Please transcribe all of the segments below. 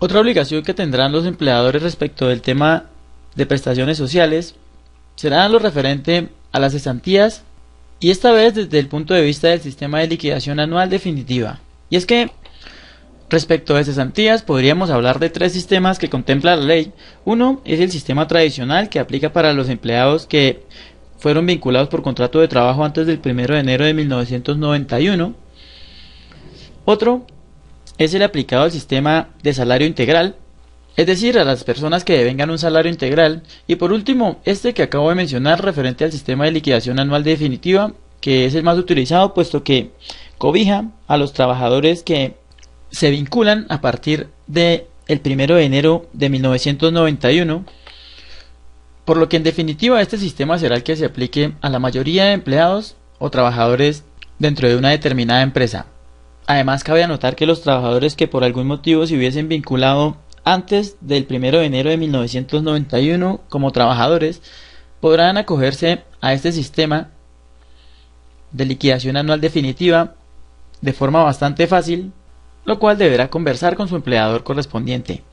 Otra obligación que tendrán los empleadores respecto del tema de prestaciones sociales será lo referente a las cesantías, y esta vez desde el punto de vista del sistema de liquidación anual definitiva. Y es que respecto de cesantías podríamos hablar de tres sistemas que contempla la ley. Uno es el sistema tradicional que aplica para los empleados que fueron vinculados por contrato de trabajo antes del 1 de enero de 1991. Otro es el aplicado al sistema de salario integral, es decir, a las personas que devengan un salario integral. Y por último, este que acabo de mencionar referente al sistema de liquidación anual definitiva, que es el más utilizado puesto que cobija a los trabajadores que se vinculan a partir del 1 de enero de 1991, por lo que en definitiva este sistema será el que se aplique a la mayoría de empleados o trabajadores dentro de una determinada empresa. Además, cabe anotar que los trabajadores que por algún motivo se hubiesen vinculado antes del 1 de enero de 1991 como trabajadores podrán acogerse a este sistema de liquidación anual definitiva de forma bastante fácil, lo cual deberá conversar con su empleador correspondiente.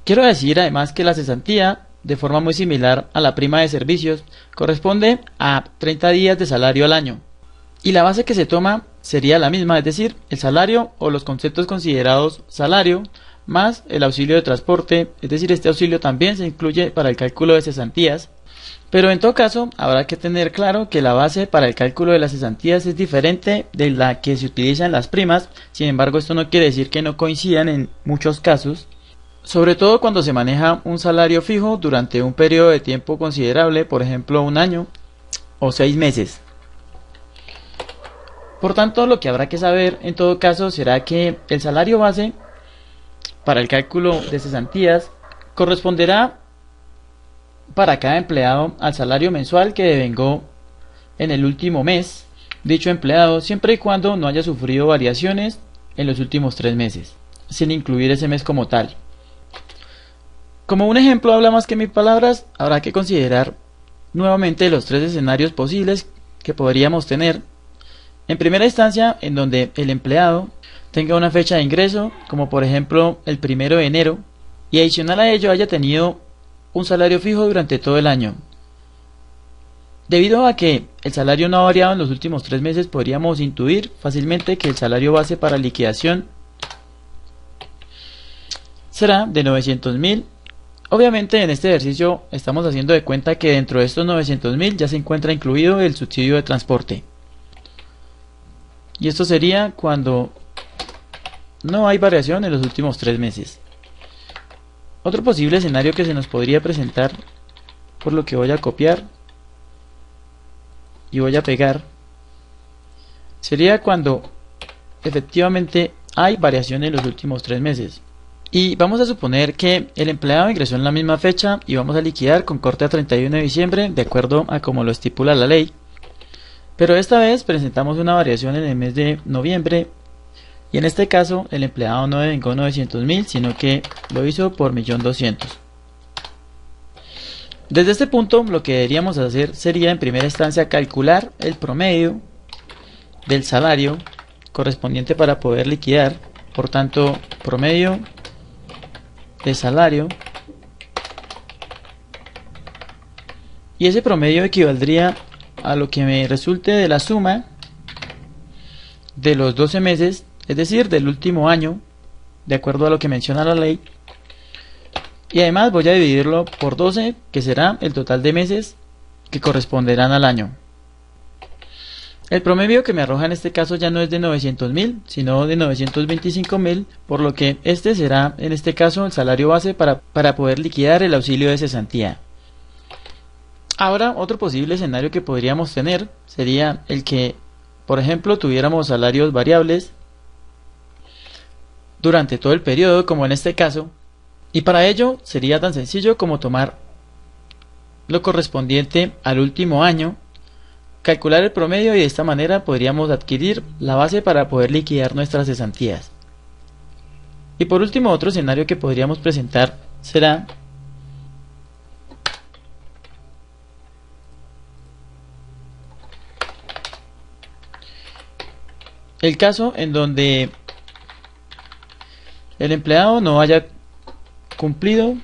Quiero decir además que la cesantía, de forma muy similar a la prima de servicios, corresponde a 30 días de salario al año, y la base que se toma sería la misma, es decir, el salario o los conceptos considerados salario más el auxilio de transporte, es decir, este auxilio también se incluye para el cálculo de cesantías. Pero en todo caso habrá que tener claro que la base para el cálculo de las cesantías es diferente de la que se utiliza en las primas. Sin embargo, esto no quiere decir que no coincidan en muchos casos, sobre todo cuando se maneja un salario fijo durante un periodo de tiempo considerable, por ejemplo un año o 6 meses. Por tanto, lo que habrá que saber en todo caso será que el salario base para el cálculo de cesantías corresponderá para cada empleado al salario mensual que devengó en el último mes dicho empleado, siempre y cuando no haya sufrido variaciones en los últimos 3 meses, sin incluir ese mes como tal. Como un ejemplo habla más que mil palabras, habrá que considerar nuevamente los tres escenarios posibles que podríamos tener. En primera instancia, en donde el empleado tenga una fecha de ingreso, como por ejemplo el 1 de enero, y adicional a ello haya tenido un salario fijo durante todo el año. Debido a que el salario no ha variado en los últimos 3 meses, podríamos intuir fácilmente que el salario base para liquidación será de 900.000. Obviamente en este ejercicio estamos haciendo de cuenta que dentro de estos 900.000 ya se encuentra incluido el subsidio de transporte. Y esto sería cuando no hay variación en los últimos 3 meses. Otro posible escenario que se nos podría presentar, por lo que voy a copiar y voy a pegar, sería cuando efectivamente hay variación en los últimos 3 meses. Y vamos a suponer que el empleado ingresó en la misma fecha y vamos a liquidar con corte a 31 de diciembre de acuerdo a como lo estipula la ley. Pero esta vez presentamos una variación en el mes de noviembre, y en este caso el empleado no devengó 900.000, sino que lo hizo por 1.200.000. Desde este punto lo que deberíamos hacer sería en primera instancia calcular el promedio del salario correspondiente para poder liquidar. Por tanto, promedio de salario, y ese promedio equivaldría a lo que me resulte de la suma de los 12 meses, es decir, del último año, de acuerdo a lo que menciona la ley, y además voy a dividirlo por 12, que será el total de meses que corresponderán al año. El promedio que me arroja en este caso ya no es de 900.000, sino de 925.000, por lo que este será en este caso el salario base para poder liquidar el auxilio de cesantía. Ahora, otro posible escenario que podríamos tener sería el que, por ejemplo, tuviéramos salarios variables durante todo el periodo, como en este caso, y para ello sería tan sencillo como tomar lo correspondiente al último año, calcular el promedio, y de esta manera podríamos adquirir la base para poder liquidar nuestras cesantías. Y por último, otro escenario que podríamos presentar será el caso en donde el empleado no haya cumplido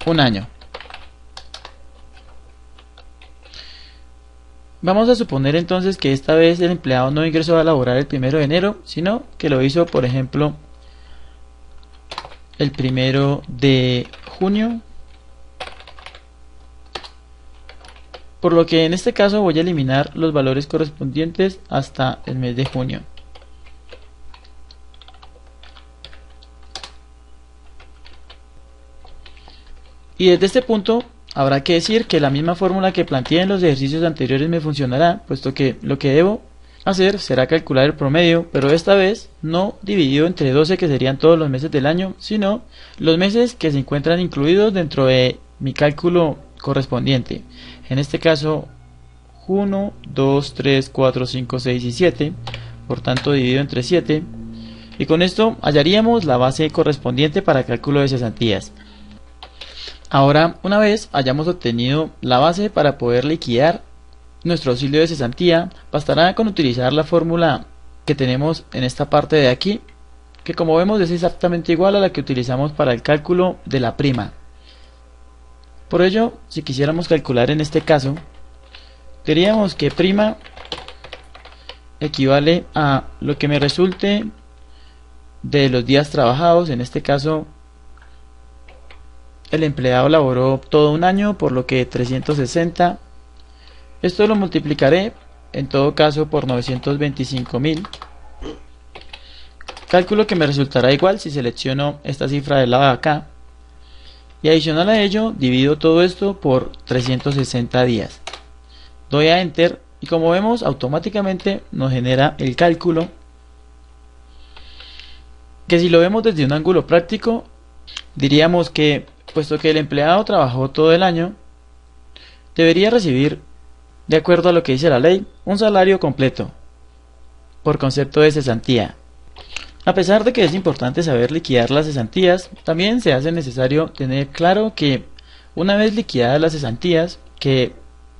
un año. Vamos a suponer entonces que esta vez el empleado no ingresó a laborar el 1 de enero, sino que lo hizo, por ejemplo, el 1 de junio. Por lo que en este caso voy a eliminar los valores correspondientes hasta el mes de junio. Y desde este punto habrá que decir que la misma fórmula que planteé en los ejercicios anteriores me funcionará, puesto que lo que debo hacer será calcular el promedio, pero esta vez no dividido entre 12, que serían todos los meses del año, sino los meses que se encuentran incluidos dentro de mi cálculo correspondiente. En este caso 1, 2, 3, 4, 5, 6 y 7, por tanto dividido entre 7, y con esto hallaríamos la base correspondiente para cálculo de cesantías. Ahora, una vez hayamos obtenido la base para poder liquidar nuestro auxilio de cesantía, bastará con utilizar la fórmula que tenemos en esta parte de aquí, que como vemos es exactamente igual a la que utilizamos para el cálculo de la prima. Por ello, si quisiéramos calcular en este caso, diríamos que prima equivale a lo que me resulte de los días trabajados. En este caso, el empleado laboró todo un año, por lo que 360. Esto lo multiplicaré en todo caso por 925.000. Cálculo que me resultará igual si selecciono esta cifra del lado de acá. Y adicional a ello, divido todo esto por 360 días. Doy a Enter y como vemos automáticamente nos genera el cálculo, que si lo vemos desde un ángulo práctico, diríamos que puesto que el empleado trabajó todo el año, debería recibir, de acuerdo a lo que dice la ley, un salario completo por concepto de cesantía. A pesar de que es importante saber liquidar las cesantías, también se hace necesario tener claro que una vez liquidadas las cesantías, que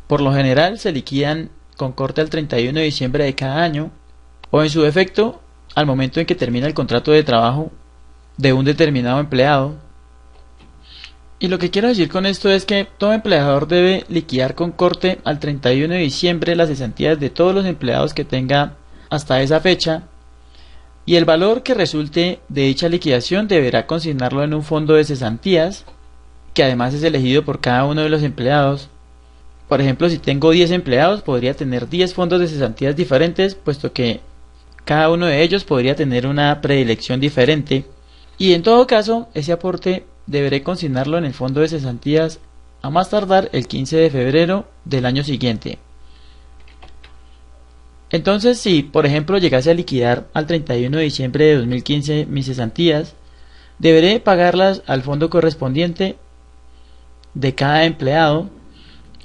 por lo general se liquidan con corte al 31 de diciembre de cada año, o en su defecto al momento en que termina el contrato de trabajo de un determinado empleado. Y lo que quiero decir con esto es que todo empleador debe liquidar con corte al 31 de diciembre las cesantías de todos los empleados que tenga hasta esa fecha, y el valor que resulte de dicha liquidación deberá consignarlo en un fondo de cesantías, que además es elegido por cada uno de los empleados. Por ejemplo, si tengo 10 empleados, podría tener 10 fondos de cesantías diferentes, puesto que cada uno de ellos podría tener una predilección diferente, y en todo caso ese aporte deberé consignarlo en el fondo de cesantías a más tardar el 15 de febrero del año siguiente. Entonces, si por ejemplo llegase a liquidar al 31 de diciembre de 2015 mis cesantías, deberé pagarlas al fondo correspondiente de cada empleado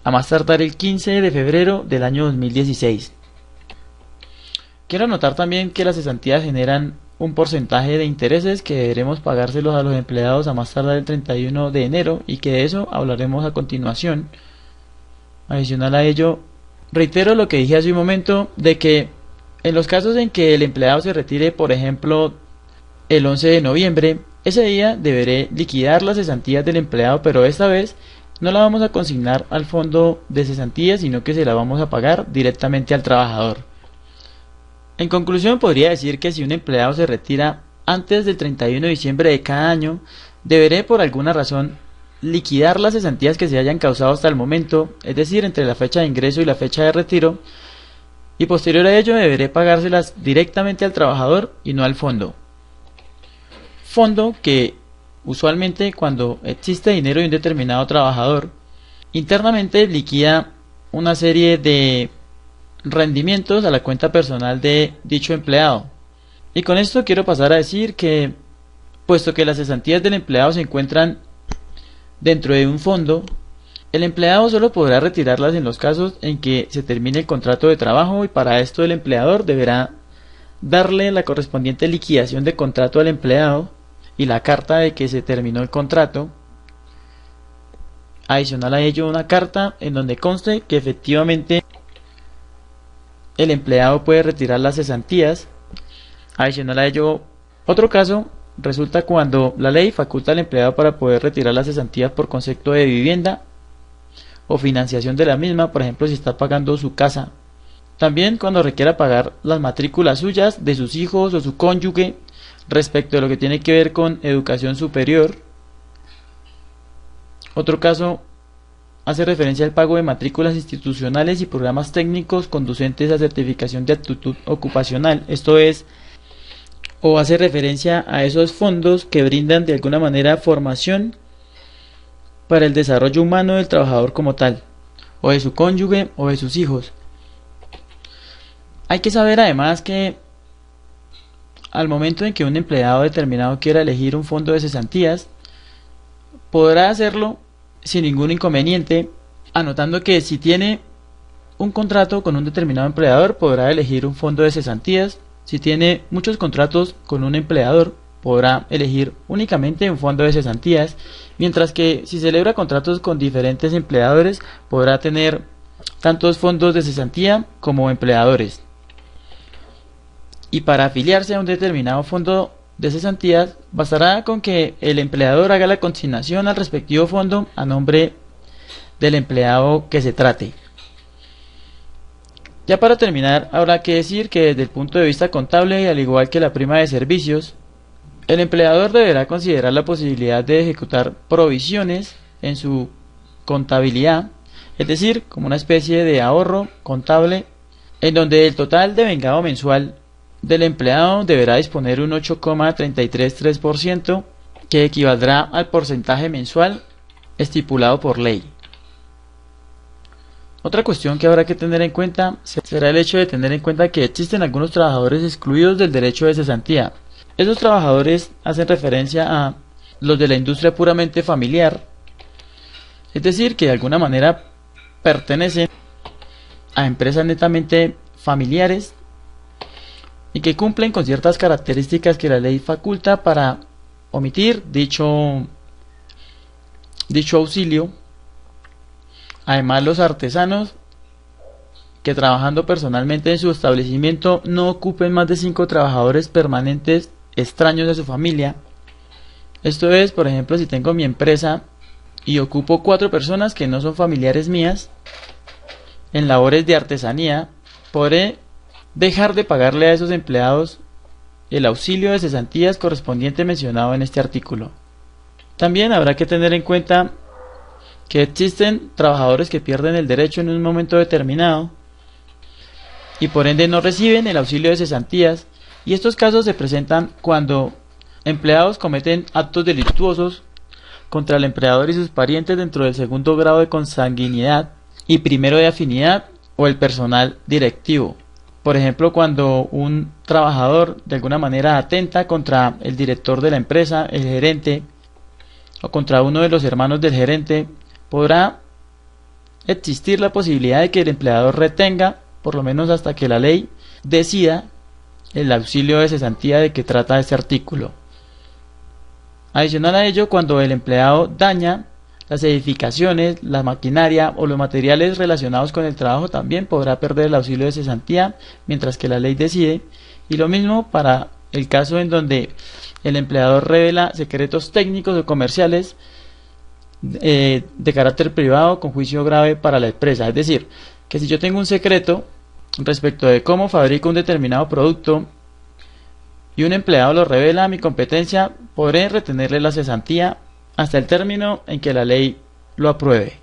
a más tardar el 15 de febrero del año 2016. Quiero anotar también que las cesantías generan un porcentaje de intereses que deberemos pagárselos a los empleados a más tardar el 31 de enero, y que de eso hablaremos a continuación. Adicional a ello, reitero lo que dije hace un momento, de que en los casos en que el empleado se retire, por ejemplo, el 11 de noviembre, ese día deberé liquidar las cesantías del empleado, pero esta vez no la vamos a consignar al fondo de cesantías, sino que se la vamos a pagar directamente al trabajador. En conclusión, podría decir que si un empleado se retira antes del 31 de diciembre de cada año, deberé por alguna razón liquidar las cesantías que se hayan causado hasta el momento, es decir, entre la fecha de ingreso y la fecha de retiro, y posterior a ello deberé pagárselas directamente al trabajador y no al fondo. Fondo que usualmente, cuando existe dinero de un determinado trabajador, internamente liquida una serie de rendimientos a la cuenta personal de dicho empleado. Y con esto quiero pasar a decir que, puesto que las cesantías del empleado se encuentran dentro de un fondo, el empleado solo podrá retirarlas en los casos en que se termine el contrato de trabajo, y para esto el empleador deberá darle la correspondiente liquidación de contrato al empleado y la carta de que se terminó el contrato. Adicional a ello, una carta en donde conste que efectivamente el empleado puede retirar las cesantías. Adicional a ello, otro caso resulta cuando la ley faculta al empleado para poder retirar las cesantías por concepto de vivienda o financiación de la misma, por ejemplo si está pagando su casa. También cuando requiera pagar las matrículas suyas, de sus hijos o su cónyuge, respecto de lo que tiene que ver con educación superior. Otro caso hace referencia al pago de matrículas institucionales y programas técnicos conducentes a certificación de aptitud ocupacional. Esto es, o hace referencia a esos fondos que brindan de alguna manera formación para el desarrollo humano del trabajador como tal, o de su cónyuge o de sus hijos. Hay que saber además que al momento en que un empleado determinado quiera elegir un fondo de cesantías, podrá hacerlo sin ningún inconveniente, anotando que si tiene un contrato con un determinado empleador, podrá elegir un fondo de cesantías. Si tiene muchos contratos con un empleador, podrá elegir únicamente un fondo de cesantías, mientras que si celebra contratos con diferentes empleadores, podrá tener tantos fondos de cesantía como empleadores. Y para afiliarse a un determinado fondo de cesantías, bastará con que el empleador haga la consignación al respectivo fondo a nombre del empleado que se trate. Ya para terminar, habrá que decir que desde el punto de vista contable, y al igual que la prima de servicios, el empleador deberá considerar la posibilidad de ejecutar provisiones en su contabilidad, es decir, como una especie de ahorro contable, en donde el total de vengado mensual del empleado deberá disponer un 8,333%, que equivaldrá al porcentaje mensual estipulado por ley. Otra cuestión que habrá que tener en cuenta será el hecho de tener en cuenta que existen algunos trabajadores excluidos del derecho de cesantía. Esos trabajadores hacen referencia a los de la industria puramente familiar, es decir, que de alguna manera pertenecen a empresas netamente familiares y que cumplen con ciertas características que la ley faculta para omitir dicho auxilio. Además, los artesanos que trabajando personalmente en su establecimiento no ocupen más de 5 trabajadores permanentes extraños de su familia. Esto es, por ejemplo, si tengo mi empresa y ocupo 4 personas que no son familiares mías en labores de artesanía, podré dejar de pagarle a esos empleados el auxilio de cesantías correspondiente mencionado en este artículo. También habrá que tener en cuenta que existen trabajadores que pierden el derecho en un momento determinado y por ende no reciben el auxilio de cesantías, y estos casos se presentan cuando empleados cometen actos delictuosos contra el empleador y sus parientes dentro del segundo grado de consanguinidad y primero de afinidad o el personal directivo. Por ejemplo, cuando un trabajador de alguna manera atenta contra el director de la empresa, el gerente, o contra uno de los hermanos del gerente, podrá existir la posibilidad de que el empleador retenga, por lo menos hasta que la ley decida, el auxilio de cesantía de que trata este artículo. Adicional a ello, cuando el empleado daña las edificaciones, la maquinaria o los materiales relacionados con el trabajo, también podrá perder el auxilio de cesantía mientras que la ley decide. Y lo mismo para el caso en donde el empleador revela secretos técnicos o comerciales de carácter privado con juicio grave para la empresa. Es decir, que si yo tengo un secreto respecto de cómo fabrico un determinado producto y un empleado lo revela a mi competencia, podré retenerle la cesantía hasta el término en que la ley lo apruebe.